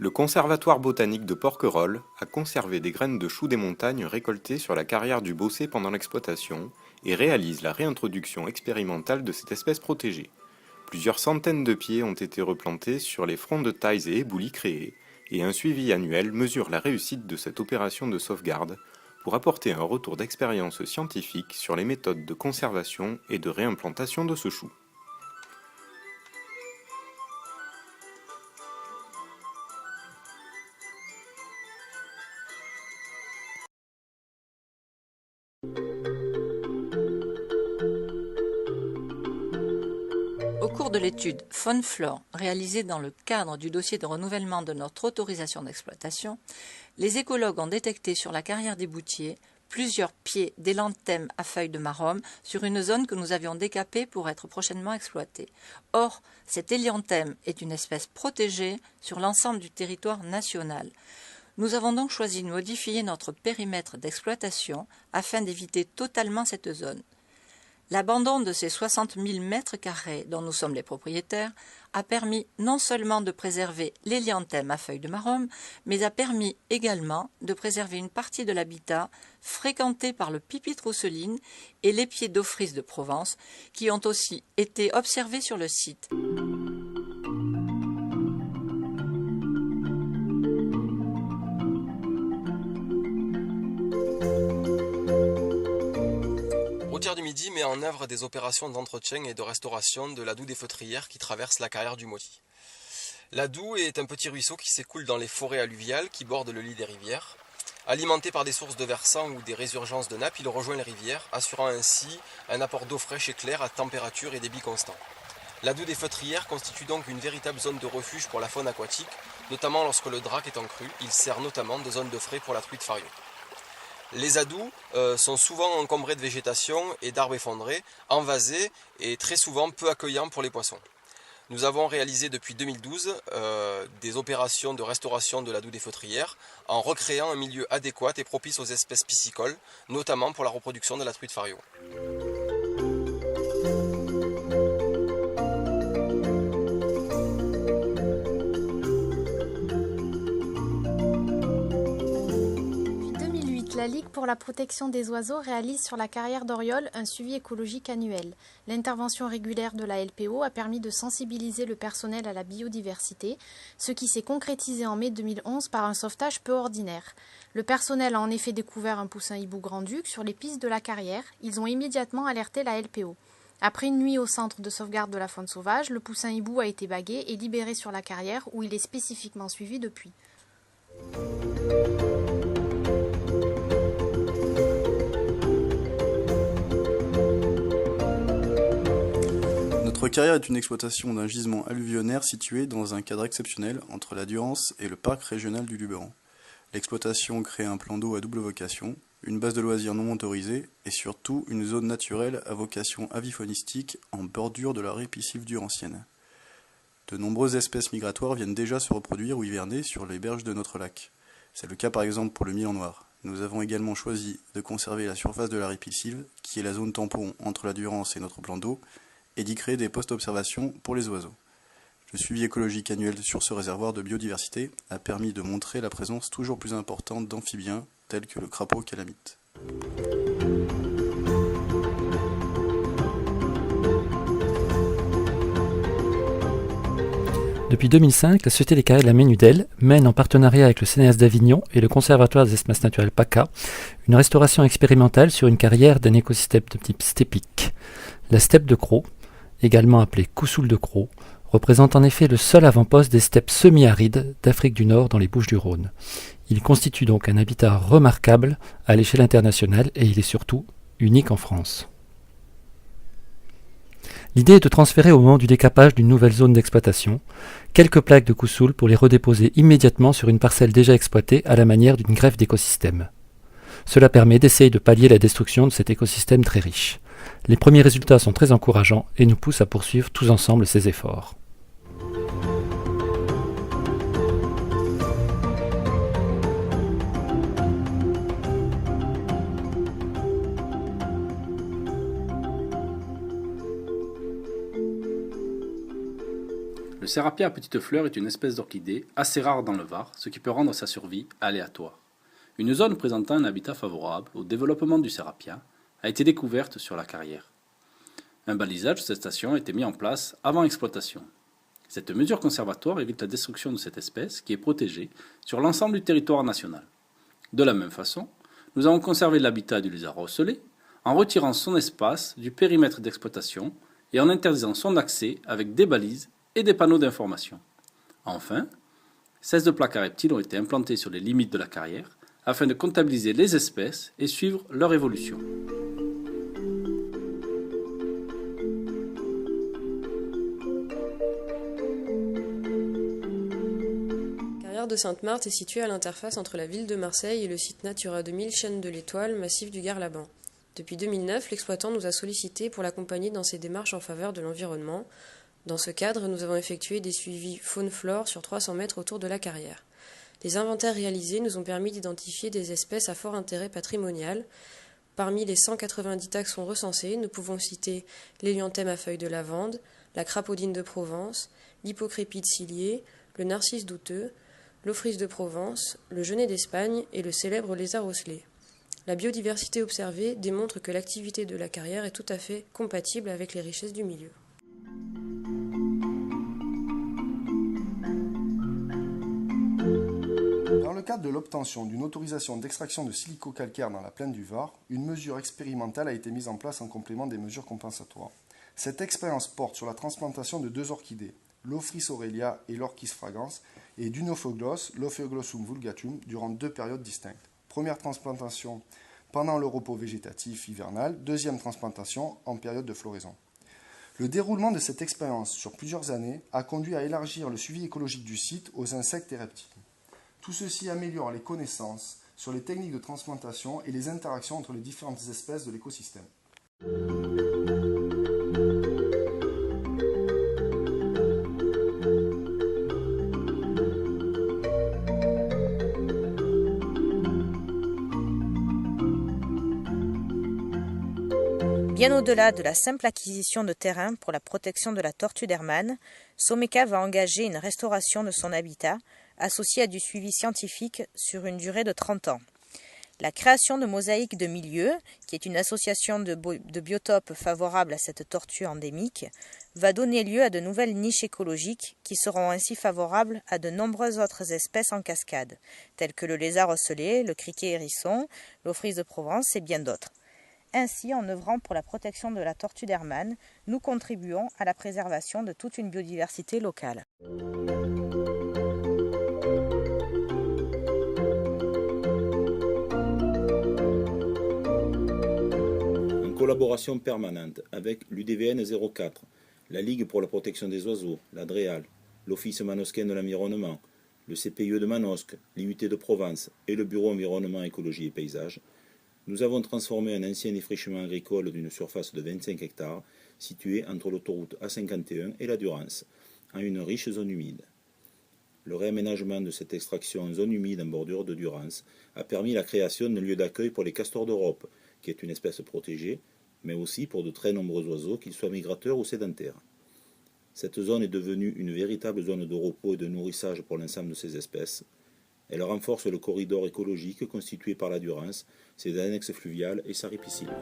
Le Conservatoire botanique de Porquerolles a conservé des graines de choux des montagnes récoltées sur la carrière du Bossé pendant l'exploitation et réalise la réintroduction expérimentale de cette espèce protégée. Plusieurs centaines de pieds ont été replantés sur les fronts de tailles et éboulis créés, et un suivi annuel mesure la réussite de cette opération de sauvegarde pour apporter un retour d'expérience scientifique sur les méthodes de conservation et de réimplantation de ce chou. Au cours de l'étude Faune-Flore réalisée dans le cadre du dossier de renouvellement de notre autorisation d'exploitation, les écologues ont détecté sur la carrière des Boutiers plusieurs pieds d'élanthème à feuilles de marrum sur une zone que nous avions décapée pour être prochainement exploitée. Or, cet hélianthème est une espèce protégée sur l'ensemble du territoire national. Nous avons donc choisi de modifier notre périmètre d'exploitation afin d'éviter totalement cette zone. L'abandon de ces 60 000 mètres carrés dont nous sommes les propriétaires a permis non seulement de préserver l'hélianthème à feuilles de marrum, mais a permis également de préserver une partie de l'habitat fréquenté par le pipit rousseline et l'épieu d'Ophrys de Provence, qui ont aussi été observés sur le site. Routière du Midi met en œuvre des opérations d'entretien et de restauration de l'adoux des Feutrières qui traverse la carrière du Mauly. L'adoux est un petit ruisseau qui s'écoule dans les forêts alluviales qui bordent le lit des rivières. Alimenté par des sources de versants ou des résurgences de nappes, il rejoint les rivières, assurant ainsi un apport d'eau fraîche et claire à température et débit constant. L'adoux des Feutrières constitue donc une véritable zone de refuge pour la faune aquatique, notamment lorsque le drac est en crue. Il sert notamment de zone de frai pour la truite farion. Les adous sont souvent encombrés de végétation et d'arbres effondrés, envasés et très souvent peu accueillants pour les poissons. Nous avons réalisé depuis 2012 des opérations de restauration de l'adoux des Feutrières en recréant un milieu adéquat et propice aux espèces piscicoles, notamment pour la reproduction de la truite farion. La Ligue pour la protection des oiseaux réalise sur la carrière d'Oriol un suivi écologique annuel. L'intervention régulière de la LPO a permis de sensibiliser le personnel à la biodiversité, ce qui s'est concrétisé en mai 2011 par un sauvetage peu ordinaire. Le personnel a en effet découvert un poussin hibou grand-duc sur les pistes de la carrière. Ils ont immédiatement alerté la LPO. Après une nuit au centre de sauvegarde de la faune sauvage, le poussin hibou a été bagué et libéré sur la carrière où il est spécifiquement suivi depuis. Notre carrière est une exploitation d'un gisement alluvionnaire situé dans un cadre exceptionnel entre la Durance et le parc régional du Luberon. L'exploitation crée un plan d'eau à double vocation, une base de loisirs non motorisée et surtout une zone naturelle à vocation aviphonistique en bordure de la répiscive durancienne. De nombreuses espèces migratoires viennent déjà se reproduire ou hiverner sur les berges de notre lac. C'est le cas par exemple pour le milan noir. Nous avons également choisi de conserver la surface de la répiscive, qui est la zone tampon entre la Durance et notre plan d'eau, et d'y créer des postes d'observation pour les oiseaux. Le suivi écologique annuel sur ce réservoir de biodiversité a permis de montrer la présence toujours plus importante d'amphibiens tels que le crapaud calamite. Depuis 2005, la Société des carrières de la Ménudelle mène en partenariat avec le CNRS d'Avignon et le Conservatoire des espaces naturels PACA une restauration expérimentale sur une carrière d'un écosystème de type stépique. La steppe de Cros, également appelée Coussoul de Cros, représente en effet le seul avant-poste des steppes semi-arides d'Afrique du Nord dans les Bouches-du-Rhône. Il constitue donc un habitat remarquable à l'échelle internationale et il est surtout unique en France. L'idée est de transférer au moment du décapage d'une nouvelle zone d'exploitation quelques plaques de Coussoul pour les redéposer immédiatement sur une parcelle déjà exploitée à la manière d'une greffe d'écosystème. Cela permet d'essayer de pallier la destruction de cet écosystème très riche. Les premiers résultats sont très encourageants et nous poussent à poursuivre tous ensemble ces efforts. Le sérapia à petites fleurs est une espèce d'orchidée assez rare dans le Var, ce qui peut rendre sa survie aléatoire. Une zone présentant un habitat favorable au développement du sérapia a été découverte sur la carrière. Un balisage de cette station a été mis en place avant exploitation. Cette mesure conservatoire évite la destruction de cette espèce qui est protégée sur l'ensemble du territoire national. De la même façon, nous avons conservé l'habitat du lézard ocellé en retirant son espace du périmètre d'exploitation et en interdisant son accès avec des balises et des panneaux d'information. Enfin, 16 de plaques à reptiles ont été implantées sur les limites de la carrière afin de comptabiliser les espèces et suivre leur évolution. La carrière de Sainte-Marthe est située à l'interface entre la ville de Marseille et le site Natura 2000 Chaîne de l'Étoile, massif du Gard-Laban. Depuis 2009, l'exploitant nous a sollicité pour l'accompagner dans ses démarches en faveur de l'environnement. Dans ce cadre, nous avons effectué des suivis faune-flore sur 300 mètres autour de la carrière. Les inventaires réalisés nous ont permis d'identifier des espèces à fort intérêt patrimonial. Parmi les 190 taxons recensés, nous pouvons citer l'hélianthème à feuilles de lavande, la crapaudine de Provence, l'hypocrépide cilié, le narcisse douteux, l'ophrys de Provence, le genêt d'Espagne et le célèbre lézard ocellé. La biodiversité observée démontre que l'activité de la carrière est tout à fait compatible avec les richesses du milieu. Dans le cadre de l'obtention d'une autorisation d'extraction de silico-calcaire dans la plaine du Var, une mesure expérimentale a été mise en place en complément des mesures compensatoires. Cette expérience porte sur la transplantation de 2 orchidées, l'Ophrys aurelia et l'Orchis fragans, et d'Unophoglos, l'Ophioglossum vulgatum, durant 2 périodes distinctes. Première transplantation pendant le repos végétatif hivernal, deuxième transplantation en période de floraison. Le déroulement de cette expérience sur plusieurs années a conduit à élargir le suivi écologique du site aux insectes et reptiles. Tout ceci améliore les connaissances sur les techniques de transplantation et les interactions entre les différentes espèces de l'écosystème. Bien au-delà de la simple acquisition de terrain pour la protection de la tortue d'Hermann, Someka va engager une restauration de son habitat associée à du suivi scientifique sur une durée de 30 ans. La création de Mosaïque de Milieu, qui est une association de biotopes favorables à cette tortue endémique, va donner lieu à de nouvelles niches écologiques qui seront ainsi favorables à de nombreuses autres espèces en cascade, telles que le lézard ocellé, le criquet hérisson, l'ophrys de Provence et bien d'autres. Ainsi, en œuvrant pour la protection de la tortue d'Hermann, nous contribuons à la préservation de toute une biodiversité locale. En collaboration permanente avec l'UDVN 04, la Ligue pour la protection des oiseaux, la DREAL, l'Office manosquin de l'environnement, le CPIE de Manosque, l'IUT de Provence et le Bureau environnement, écologie et paysage, nous avons transformé un ancien défrichement agricole d'une surface de 25 hectares, situé entre l'autoroute A51 et la Durance, en une riche zone humide. Le réaménagement de cette extraction en zone humide en bordure de Durance a permis la création d'un lieu d'accueil pour les castors d'Europe, qui est une espèce protégée, mais aussi pour de très nombreux oiseaux, qu'ils soient migrateurs ou sédentaires. Cette zone est devenue une véritable zone de repos et de nourrissage pour l'ensemble de ces espèces. Elle renforce le corridor écologique constitué par la Durance, ses annexes fluviales et sa ripisylve.